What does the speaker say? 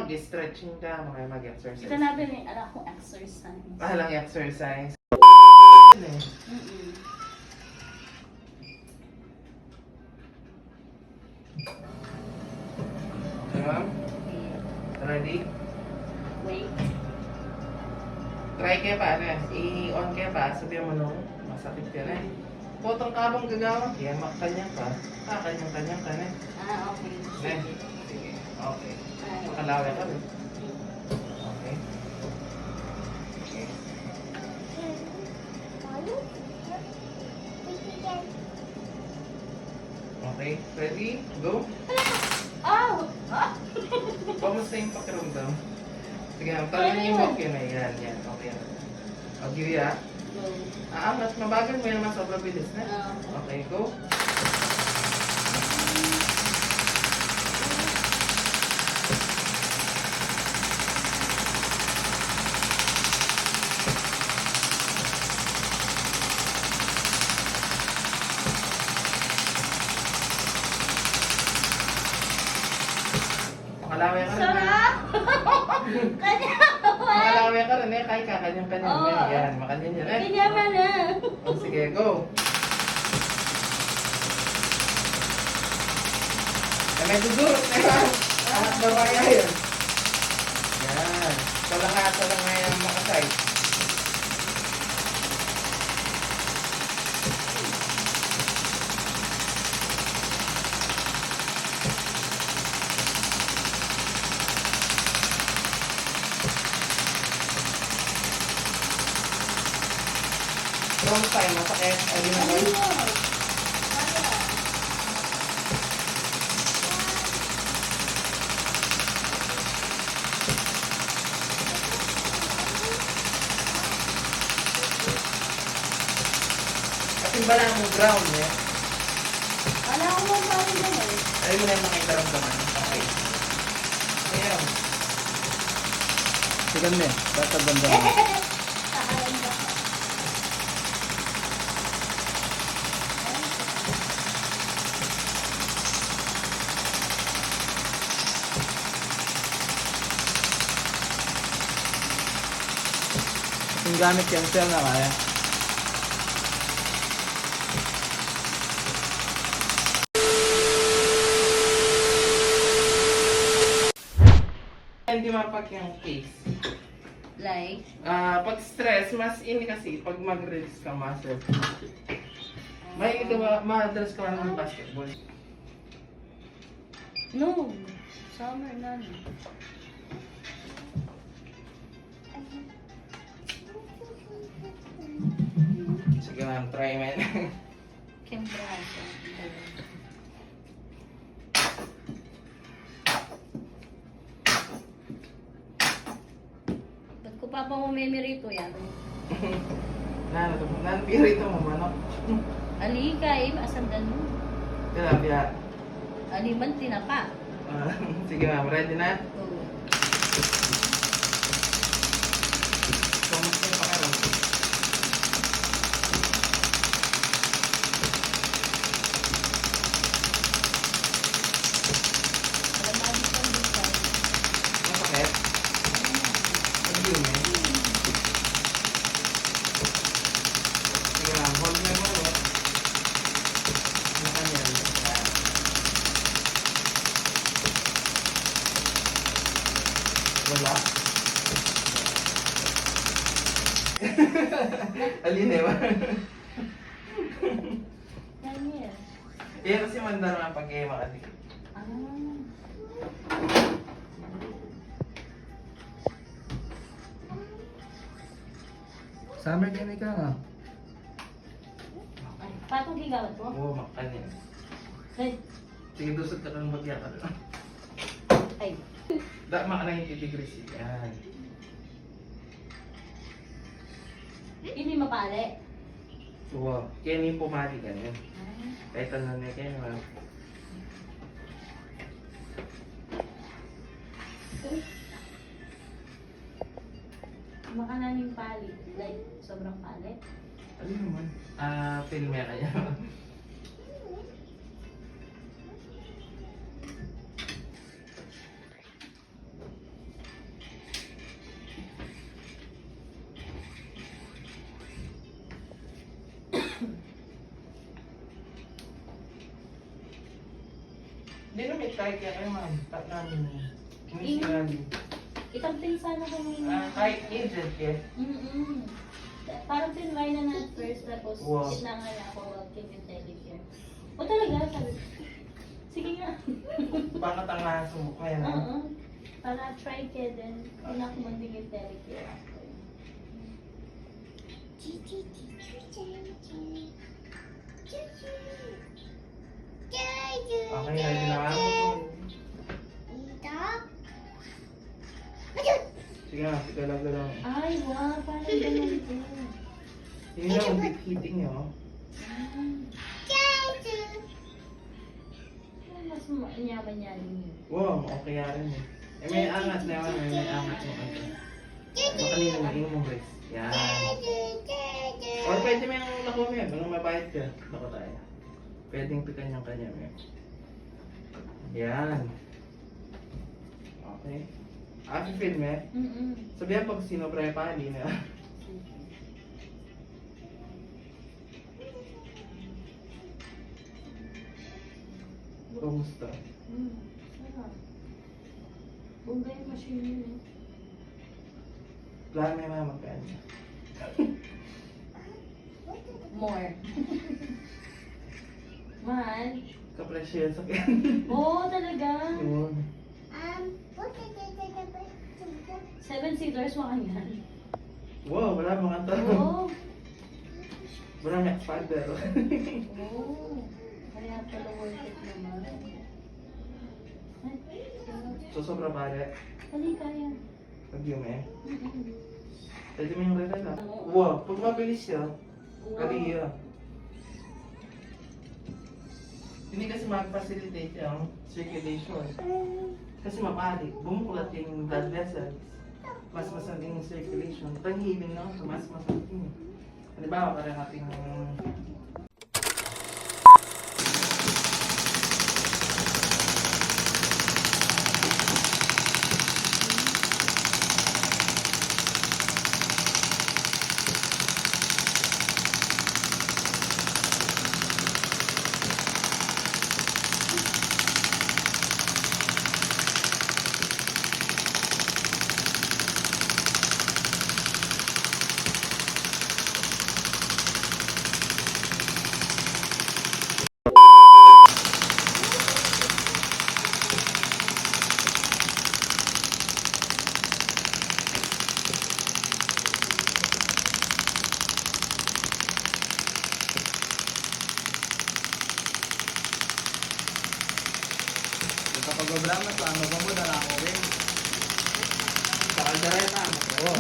mag-stretching ka, mag-exercise. Ito natin eh, alam kong exercise. Lang exercise. Ma'am? Ready? Wait. Try kayo pa, ano i-on kayo pa, sabihin mo nung masakit ka na Potong kabang gagawin, kaya makanyang pa, kanyang ka na Okay. Sige. Sige, okay. Makalawi ka rin. Okay. Okay. Okay, ready? Go? Oh! Kamusta yung pakiramdam? Sige, talon yung walk yun na yan. Okay. I'll give you Go. mas mabagal mo yan naman sobrang bilis na. Okay, go. Makalawi ka rin. Sarap! Kanya! Makalawi ka rin kahit kakanyang-kanyang. Oo. Yan, makanyan yan Kanya man na! Sige, go. May dudurot na yan. Anak babaya yun. Yan. Palakasa lang ngayon makasay. Wrong time, masakit. Ayun na Ano yun. mo? Timbala mo ground eh. Wala akong masabi dyan eh. Ayun mo na yung makita ramdaman. Okay. Ayan. Sigan mo basta banda mo. Kakain ba ka? Yung gamit yan, sir na kaya. Hindi mapag yung case. Like? Pag stress, mas ini kasi pag mag-release ka muscle. May ito ba, ma-address ka ng basketball? No. Summer na. Sige ma'am, try man. Kimbrasa. Ba't ko pa pa umimirito yan? Nanpirito mo manok. Alika eh, asandan mo. Tilapia. Aliman tinapa. Sige ma'am, ready na? Go. Kamusta yung pakiramdam? Alam mo, di pang discount. Masakit? Hindi mo eh. Sige ma'am, hold mo yung manok. Nakanyan. Yan. Wala. Alin eh ba? Daniel. Eh kasi mandar na pag kayo makadikit. Summer din ka nga. Patong gigawat mo? Oo, makanyan. Ay. Sige, dusot ka ng bagya ka doon. Ay. Maka 90 degrees. Yan. Hindi mapali. Wow. Kaya ni pumali ka yan. Kahit ano na kayo, ma'am. Makananing pali. Like, sobrang pali. Ano naman? Filme kaya. Hindi na may kahit kaya kayo ma'am. Tak namin. Initially. Itamping sana kami. Kahit agent eh. Parang tinry na na first, tapos Wow. sinangal ako working in telecare. O talaga, sabi ko, sige nga. Bakit ang nasumok kaya na? Oo. Para try ka din, pinakumanding yung telecare ako. Okay, ready na ako. Sige nga, galaw-galaw. Ay, wow, parang ganun din. Yun na ang big hitting niyo. Mas yaman-yaman yun. Wow, okay yan eh. Eh may angat na naman, may angat mo kasi. Baka kanina mag-inom mong rest. Yan. Or pwede may nang nakuha mo yan, kung mabayad ka. Naku tayo. Pwedeng pikan yung kanya mo. Yan. Okay. After film eh. Sabihan pag sinoprepa, hindi na. Kumusta? Sarap. Bumba yung machine yun eh. Plano may mga magkano. More. Mahal. Kapresyo yan sa kanya. Oo, talaga. Yun. 7-seaters mo kanyan. Wow, wala mga tanong. Oo. Wala may expander. Oo. Kaya pala worth it naman. Ay, So sobra pare. Hali kaya. Pag yung eh. Pwede mo yung rela. Wow, pag mabilis siya. Kaliya. Hindi kasi mag-facilitate yung circulation. Kasi mapali, bumukulat yung blood vessels. Mas masaling yung circulation. Tanghilin na, so mas masaling. Halimbawa, parang ating Kapag programa sa ano ba mo na lang ako rin. sa kaldereta. Oo.